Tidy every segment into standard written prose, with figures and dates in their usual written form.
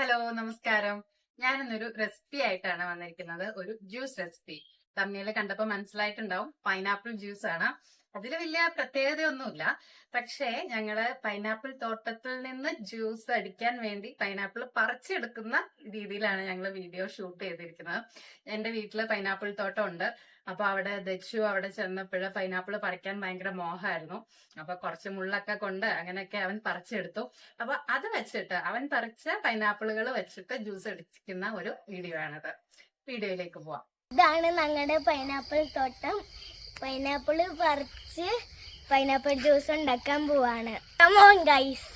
Hello നമസ്കാരം. ഞാനിന്നൊരു recipe ആയിട്ടാണ് വന്നിരിക്കുന്നത്. ഒരു ജ്യൂസ് റെസിപ്പി. തമ്മിൽ കണ്ടപ്പോൾ മനസ്സിലായിട്ടുണ്ടാവും, പൈനാപ്പിൾ ജ്യൂസ് ആണ്. അതിൽ വലിയ പ്രത്യേകതയൊന്നുമില്ല. പക്ഷേ ഞങ്ങള് പൈനാപ്പിൾ തോട്ടത്തിൽ നിന്ന് ജ്യൂസ് അടിക്കാൻ വേണ്ടി പൈനാപ്പിൾ പറിച്ചെടുക്കുന്ന രീതിയിലാണ് ഞങ്ങൾ വീഡിയോ ഷൂട്ട് ചെയ്തിരിക്കുന്നത്. എന്റെ വീട്ടില് പൈനാപ്പിൾ തോട്ടം ഉണ്ട്. അപ്പൊ അവിടെ ദച്ചു അവിടെ ചെന്നപ്പോഴ് പൈനാപ്പിൾ പറിക്കാൻ ഭയങ്കര മോഹമായിരുന്നു. അപ്പൊ കുറച്ച് മുള്ളൊക്കെ കൊണ്ട് അങ്ങനെയൊക്കെ അവൻ പറിച്ചെടുത്തു. അപ്പൊ അത് വെച്ചിട്ട് അവൻ പറിച്ച പൈനാപ്പിളുകൾ വെച്ചിട്ട് ജ്യൂസ് അടിക്കുന്ന ഒരു വീഡിയോ ആണിത്. വീഡിയോയിലേക്ക് പോവാം. ഇതാണ് ഞങ്ങളുടെ പൈനാപ്പിൾ തോട്ടം. പൈനാപ്പിൾ പറിച്ച് പൈനാപ്പിൾ ജ്യൂസ് ഉണ്ടാക്കാൻ പോവാണ്. Come on guys.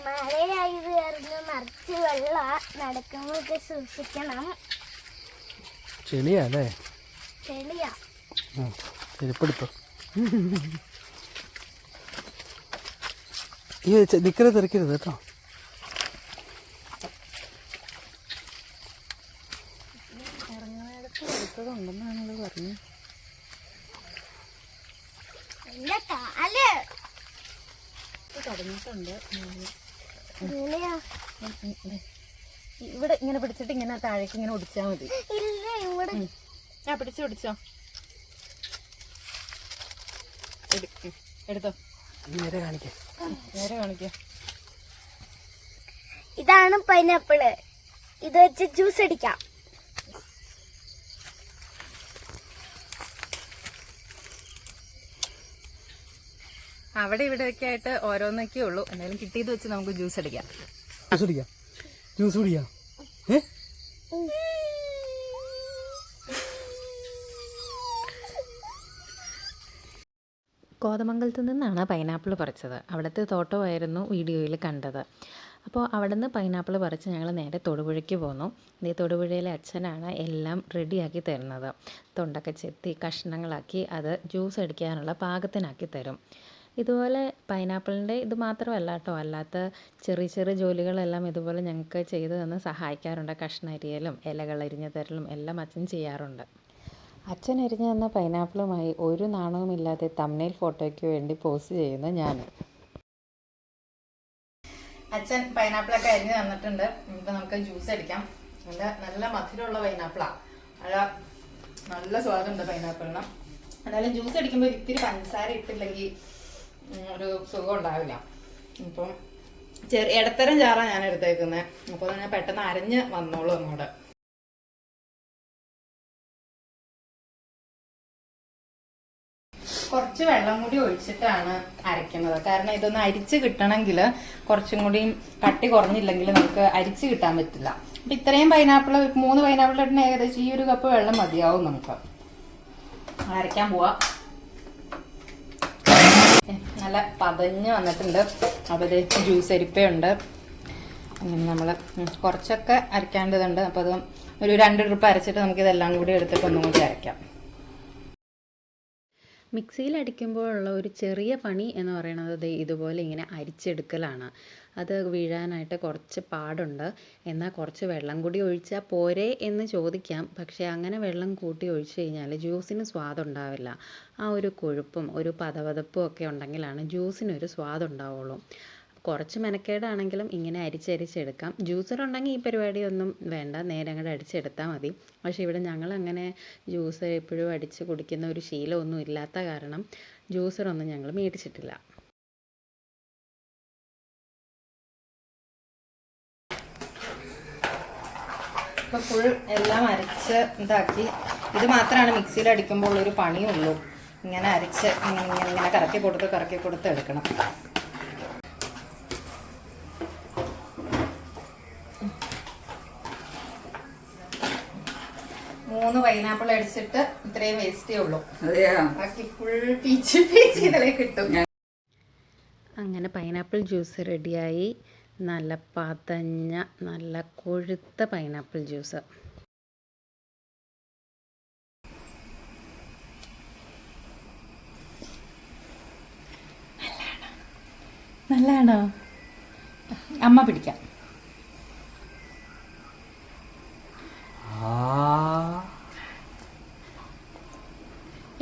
മഴയായത് കാരണം നിറച്ച് വെള്ള നടക്കുമ്പോഴൊക്കെ സൂക്ഷിക്കണം. ചെളിയാല്ലേ? ചെളിയാ. ചെരുപ്പെടുത്തോ? ഈ നിക്കല് തെറിക്കരുത് കേട്ടോ. ഇറങ്ങുന്നിടത്ത് എടുത്തതുണ്ടെന്നാണല്ലോ പറഞ്ഞു. തുടങ്ങിയിട്ടുണ്ട്. ഇവിടെ ഇങ്ങനെ പിടിച്ചിട്ട് ഇങ്ങനെ താഴേക്ക് ഇങ്ങനെ ഒടിച്ചാൽ മതി. ഞാൻ പിടിച്ചോ. എടുത്തോ. നേരെ കാണിക്കാം. ഇതാണ് പൈനാപ്പിള്. ഇത് വെച്ച് ജ്യൂസ് അടിക്കാം. അവിടെ ഇവിടെയൊക്കെ ആയിട്ട് ഓരോന്നൊക്കെ ഉള്ളൂ. എന്തായാലും കിട്ടിയത് വെച്ച് നമുക്ക് ജ്യൂസ് അടിക്കാം. ജ്യൂസ് കുടിക്കാം. കോതമംഗലത്ത് നിന്നാണ് പൈനാപ്പിൾ പറിച്ചത്. അവിടുത്തെ തോട്ടമായിരുന്നു വീഡിയോയിൽ കണ്ടത്. അപ്പോൾ അവിടെ നിന്ന് പൈനാപ്പിൾ പറിച്ച് ഞങ്ങൾ നേരെ തൊടുപുഴയ്ക്ക് പോന്നു. ഈ തൊടുപുഴയിലെ അച്ഛനാണ് എല്ലാം റെഡിയാക്കി തരുന്നത്. തൊണ്ടൊക്കെ ചെത്തി കഷ്ണങ്ങളാക്കി അത് ജ്യൂസ് അടിക്കാനുള്ള പാകത്തിനാക്കി തരും. ഇതുപോലെ പൈനാപ്പിളിൻ്റെ ഇത് മാത്രമല്ല കേട്ടോ, അല്ലാത്ത ചെറിയ ചെറിയ ജോലികളെല്ലാം ഇതുപോലെ ഞങ്ങൾക്ക് ചെയ്തു തന്ന് സഹായിക്കാറുണ്ട്. കഷ്ണം അരിയലും ഇലകൾ അരിഞ്ഞു തരലും എല്ലാം അച്ഛൻ ചെയ്യാറുണ്ട്. അച്ഛൻ അരിഞ്ഞു തന്ന പൈനാപ്പിളുമായി ഒരു നാണവുമില്ലാതെ തംബ്നെയിൽ ഫോട്ടോയ്ക്ക് വേണ്ടി പോസ്റ്റ് ചെയ്യുന്ന ഞാൻ. അച്ഛൻ പൈനാപ്പിളൊക്കെ അരിഞ്ഞ് തന്നിട്ടുണ്ട്. ഇപ്പൊ നമുക്ക് ജ്യൂസ് അടിക്കാം. നല്ല മധുരമുള്ള പൈനാപ്പിളാണ്. നല്ല സ്വാദുണ്ട് പൈനാപ്പിളിന്. എന്നാലും ജ്യൂസ് അടിക്കുമ്പോൾ ഇത്തിരി പഞ്ചസാര ഇട്ടില്ലെങ്കിൽ ഒരു സുഖം ഉണ്ടാവില്ല. ഇപ്പം ഇടത്തരം ചാറാണ് ഞാൻ എടുത്തേക്കുന്നത്. അപ്പോൾ തന്നെ പെട്ടെന്ന് അരഞ്ഞ് വന്നോളൂ അങ്ങോട്ട്. കുറച്ച് വെള്ളം കൂടി ഒഴിച്ചിട്ടാണ് അരയ്ക്കുന്നത്. കാരണം ഇതൊന്ന് അരിച്ച് കിട്ടണമെങ്കിൽ കുറച്ചും കൂടി കട്ടി കുറഞ്ഞില്ലെങ്കിൽ നമുക്ക് അരിച്ച് കിട്ടാൻ പറ്റില്ല. അപ്പൊ ഇത്രയും പൈനാപ്പിൾ, 3 പൈനാപ്പിൾ ഇടുന്ന ഏകദേശം ഈ ഒരു കപ്പ് വെള്ളം മതിയാവും നമുക്ക്. അരയ്ക്കാൻ പോവാ. നല്ല പതഞ്ഞ് വന്നിട്ടുണ്ട്. അപ്പോൾ ഇത് ജ്യൂസ് അരിപ്പയുണ്ട്. അങ്ങനെ നമ്മൾ കുറച്ചൊക്കെ അരയ്ക്കേണ്ടതുണ്ട്. അപ്പോൾ അത് ഒരു 2 ട്രിപ്പ് അരച്ചിട്ട് നമുക്കിതെല്ലാം കൂടി എടുത്തിട്ട് ഒന്നും കൂടി അരയ്ക്കാം. മിക്സിയിൽ അടിക്കുമ്പോഴുള്ള ഒരു ചെറിയ പണി എന്ന് പറയുന്നത് ഇതുപോലെ ഇങ്ങനെ അരിച്ചെടുക്കലാണ്. അത് വീഴാനായിട്ട് കുറച്ച് പാടുണ്ട്. എന്നാൽ കുറച്ച് വെള്ളം കൂടി ഒഴിച്ചാൽ പോരെ എന്ന് ചോദിക്കാം. പക്ഷേ അങ്ങനെ വെള്ളം കൂട്ടി ഒഴിച്ചു കഴിഞ്ഞാൽ ജ്യൂസിന് സ്വാദുണ്ടാവില്ല. ആ ഒരു കൊഴുപ്പും ഒരു പതവതപ്പും ഒക്കെ ഉണ്ടെങ്കിലാണ് ജ്യൂസിനൊരു സ്വാദുണ്ടാവുള്ളൂ. കുറച്ച് മെനക്കേടാണെങ്കിലും ഇങ്ങനെ അരിച്ചരിച്ചെടുക്കാം. ജ്യൂസറുണ്ടെങ്കിൽ ഈ പരിപാടിയൊന്നും വേണ്ട, നേരെ അങ്ങോട്ട് അടിച്ചെടുത്താൽ മതി. പക്ഷേ ഇവിടെ ഞങ്ങളങ്ങനെ ജ്യൂസ് എപ്പോഴും അടിച്ച് കുടിക്കുന്ന ഒരു ശീലമൊന്നും ഇല്ലാത്ത കാരണം ജ്യൂസറൊന്നും ഞങ്ങൾ മേടിച്ചിട്ടില്ല. ഇപ്പോൾ ഫുൾ എല്ലാം അരച്ച് ഇതാക്കി. ഇത് മാത്രമാണ് മിക്സിയിൽ അടിക്കുമ്പോൾ ഒരു പണിയുള്ളൂ. ഇങ്ങനെ അരച്ച് ഇങ്ങനെ കറക്കി കൊടുത്ത് എടുക്കണം. 3 പൈനാപ്പിൾ അടിച്ചിട്ട് ഇത്രയും വേസ്റ്റേ ഉള്ളൂ. ബാക്കി ഫുൾ പീച്ച് ഇതിലേ കിട്ടും. അങ്ങനെ പൈനാപ്പിൾ ജ്യൂസ് റെഡിയായി. നല്ല പതഞ്ഞ നല്ല കൊഴുത്ത പൈനാപ്പിൾ ജ്യൂസ്. നല്ലതാണോ? അമ്മ പിടിക്കാം.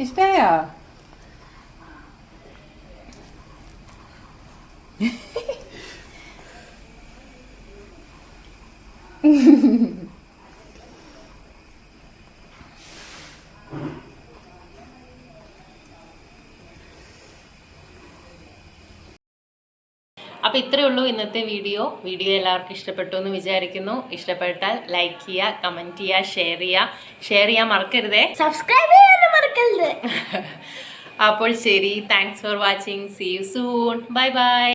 ഇഷ്ടമായോ? അപ്പോൾ ഇത്രയേ ഉള്ളൂ ഇന്നത്തെ വീഡിയോ എല്ലാവർക്കും ഇഷ്ടപ്പെട്ടു എന്ന് വിചാരിക്കുന്നു. ഇഷ്ടപ്പെട്ടാൽ ലൈക്ക് ചെയ്യുക, കമൻറ്റ് ചെയ്യുക, ഷെയർ ചെയ്യാൻ മറക്കരുതേ. സബ്സ്ക്രൈബ് ചെയ്യാനും മറക്കരുത്. അപ്പോൾ ശരി, thanks for watching, see you soon, bye by.